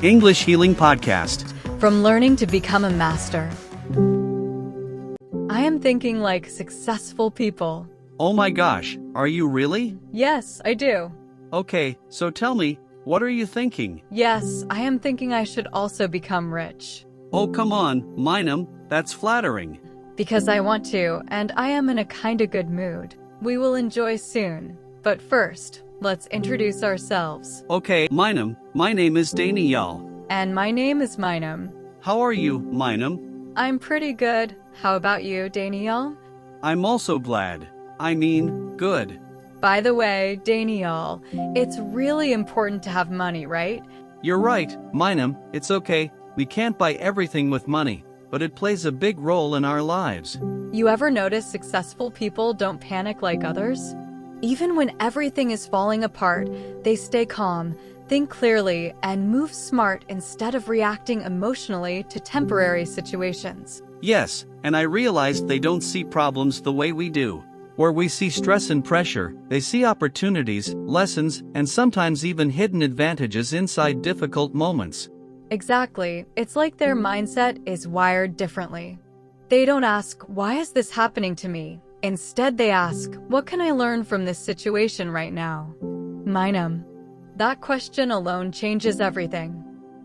English Healing Podcast. From learning to become a master. I am thinking like successful people. Oh my gosh, are you really? Yes, I do. Okay, so tell me, what are you thinking? Yes, I am thinking I should also become rich. Oh come on, Minam, that's flattering. Because I want to, and I am in a kinda good mood. We will enjoy soon. But first, let's introduce ourselves. Okay, Minam, my name is Danielle. And my name is Minam. How are you, Minam? I'm pretty good. How about you, Danielle? I'm also glad. I mean, good. By the way, Danielle, it's really important to have money, right? You're right, Minam, it's okay. We can't buy everything with money, but it plays a big role in our lives. You ever notice successful people don't panic like others? Even when everything is falling apart, they stay calm, think clearly, and move smart instead of reacting emotionally to temporary situations. Yes, and I realized they don't see problems the way we do. Where we see stress and pressure, they see opportunities, lessons, and sometimes even hidden advantages inside difficult moments. Exactly. It's like their mindset is wired differently. They don't ask, why is this happening to me? Instead, they ask, what can I learn from this situation right now? Minam. That question alone changes everything.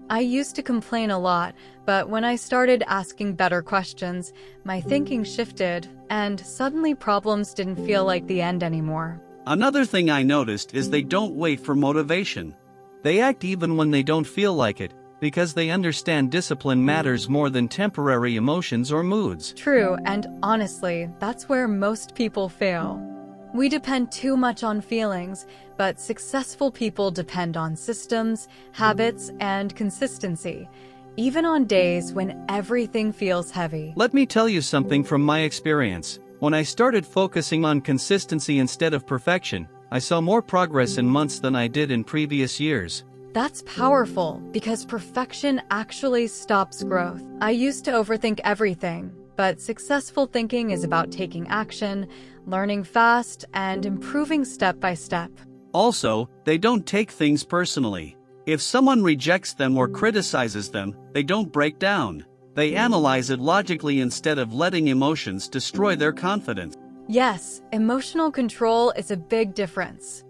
I used to complain a lot, but when I started asking better questions, my thinking shifted, and suddenly problems didn't feel like the end anymore. Another thing I noticed is they don't wait for motivation. They act even when they don't feel like it, because they understand discipline matters more than temporary emotions or moods. True, and honestly, that's where most people fail. We depend too much on feelings, but successful people depend on systems, habits, and consistency, even on days when everything feels heavy. Let me tell you something from my experience. When I started focusing on consistency instead of perfection, I saw more progress in months than I did in previous years. That's powerful, because perfection actually stops growth. I used to overthink everything, but successful thinking is about taking action, learning fast, and improving step by step. Also, they don't take things personally. If someone rejects them or criticizes them, they don't break down. They analyze it logically instead of letting emotions destroy their confidence. Yes, emotional control is a big difference.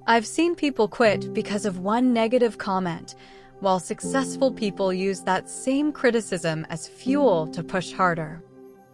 I've seen people quit because of one negative comment, while successful people use that same criticism as fuel to push harder.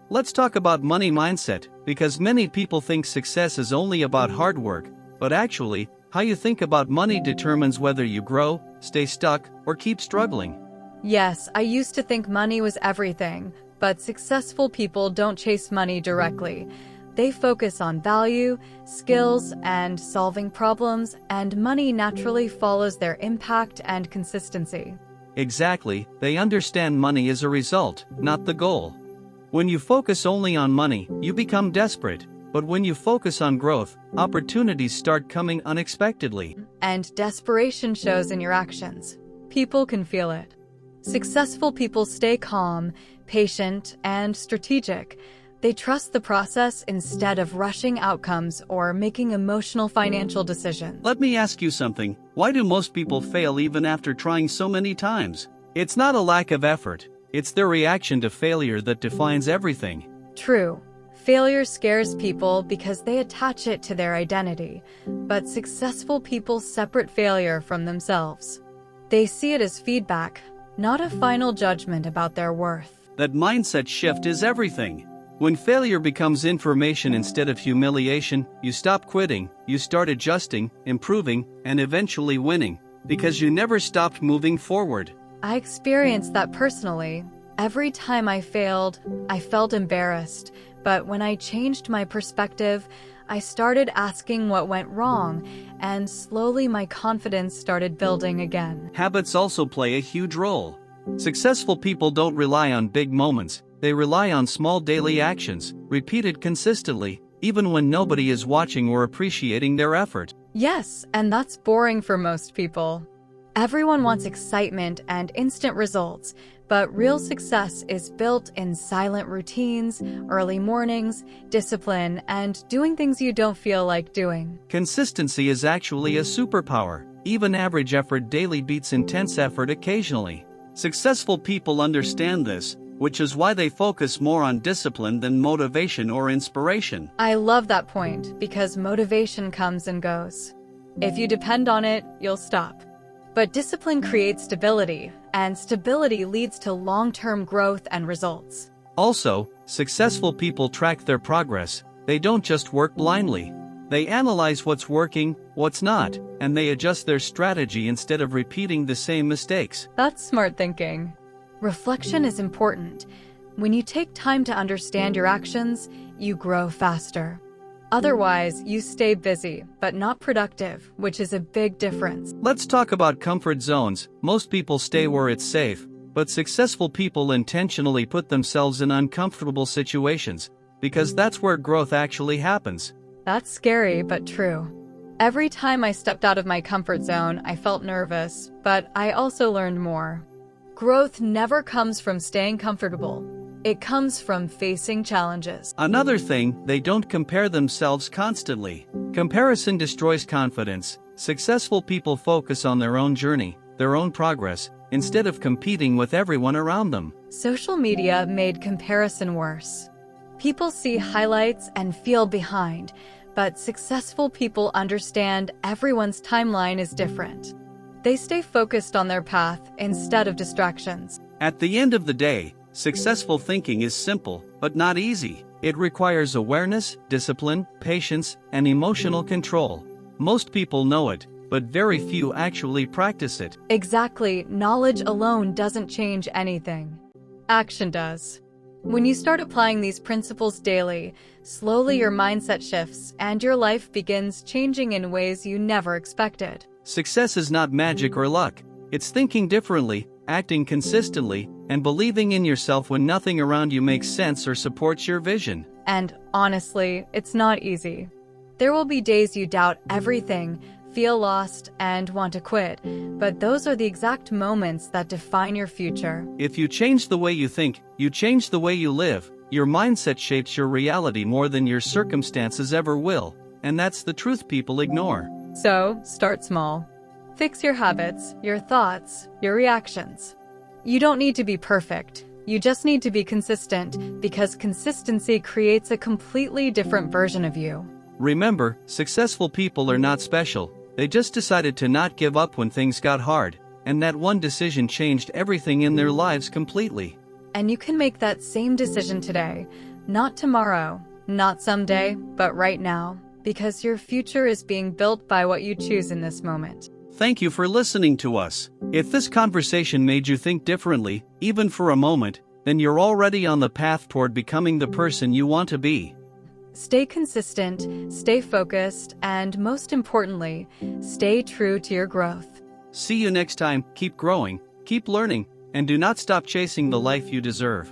Let's talk about money mindset, because many people think success is only about hard work, but actually, how you think about money determines whether you grow, stay stuck, or keep struggling. Yes, I used to think money was everything, but successful people don't chase money directly. They focus on value, skills, and solving problems, and money naturally follows their impact and consistency. Exactly, they understand money is a result, not the goal. When you focus only on money, you become desperate, but when you focus on growth, opportunities start coming unexpectedly. And desperation shows in your actions. People can feel it. Successful people stay calm, patient, and strategic. They trust the process instead of rushing outcomes or making emotional financial decisions. Let me ask you something. Why do most people fail even after trying so many times? It's not a lack of effort. It's their reaction to failure that defines everything. True. Failure scares people because they attach it to their identity, but successful people separate failure from themselves. They see it as feedback, not a final judgment about their worth. That mindset shift is everything. When failure becomes information instead of humiliation, you stop quitting, you start adjusting, improving, and eventually winning, because you never stopped moving forward. I experienced that personally. Every time I failed, I felt embarrassed, but when I changed my perspective, I started asking what went wrong, and slowly my confidence started building again. Habits also play a huge role. Successful people don't rely on big moments. They rely on small daily actions, repeated consistently, even when nobody is watching or appreciating their effort. Yes, and that's boring for most people. Everyone wants excitement and instant results, but real success is built in silent routines, early mornings, discipline, and doing things you don't feel like doing. Consistency is actually a superpower. Even average effort daily beats intense effort occasionally. Successful people understand this, which is why they focus more on discipline than motivation or inspiration. I love that point because motivation comes and goes. If you depend on it, you'll stop. But discipline creates stability, and stability leads to long-term growth and results. Also, successful people track their progress. They don't just work blindly. They analyze what's working, what's not, and they adjust their strategy instead of repeating the same mistakes. That's smart thinking. Reflection is important. When you take time to understand your actions, you grow faster. Otherwise, you stay busy, but not productive, which is a big difference. Let's talk about comfort zones. Most people stay where it's safe, but successful people intentionally put themselves in uncomfortable situations, because that's where growth actually happens. That's scary, but true. Every time I stepped out of my comfort zone, I felt nervous, but I also learned more. Growth never comes from staying comfortable. It comes from facing challenges. Another thing, they don't compare themselves constantly. Comparison destroys confidence. Successful people focus on their own journey, their own progress, instead of competing with everyone around them. Social media made comparison worse. People see highlights and feel behind, but successful people understand everyone's timeline is different. They stay focused on their path instead of distractions. At the end of the day, successful thinking is simple, but not easy. It requires awareness, discipline, patience, and emotional control. Most people know it, but very few actually practice it. Exactly, knowledge alone doesn't change anything. Action does. When you start applying these principles daily, slowly your mindset shifts and your life begins changing in ways you never expected. Success is not magic or luck. It's thinking differently, acting consistently, and believing in yourself when nothing around you makes sense or supports your vision. And honestly, it's not easy. There will be days you doubt everything, feel lost, and want to quit, but those are the exact moments that define your future. If you change the way you think, you change the way you live. Your mindset shapes your reality more than your circumstances ever will, and that's the truth people ignore. So, start small. Fix your habits, your thoughts, your reactions. You don't need to be perfect. You just need to be consistent, because consistency creates a completely different version of you. Remember, successful people are not special. They just decided to not give up when things got hard, and that one decision changed everything in their lives completely. And you can make that same decision today. Not tomorrow, not someday, but right now, because your future is being built by what you choose in this moment. Thank you for listening to us. If this conversation made you think differently, even for a moment, then you're already on the path toward becoming the person you want to be. Stay consistent, stay focused, and most importantly, stay true to your growth. See you next time. Keep growing, keep learning, and do not stop chasing the life you deserve.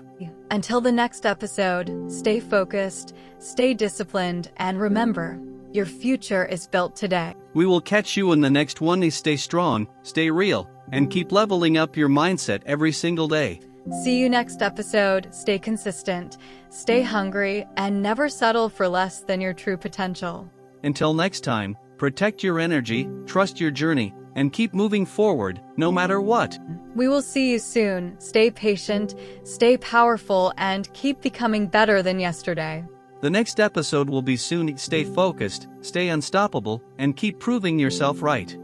Until the next episode, stay focused, stay disciplined, and remember, your future is built today. We will catch you in the next one. Stay strong, stay real, and keep leveling up your mindset every single day. See you next episode. Stay consistent, stay hungry, and never settle for less than your true potential. Until next time, protect your energy, trust your journey, and keep moving forward, no matter what. We will see you soon. Stay patient, stay powerful, and keep becoming better than yesterday. The next episode will be soon. Stay focused, stay unstoppable, and keep proving yourself right.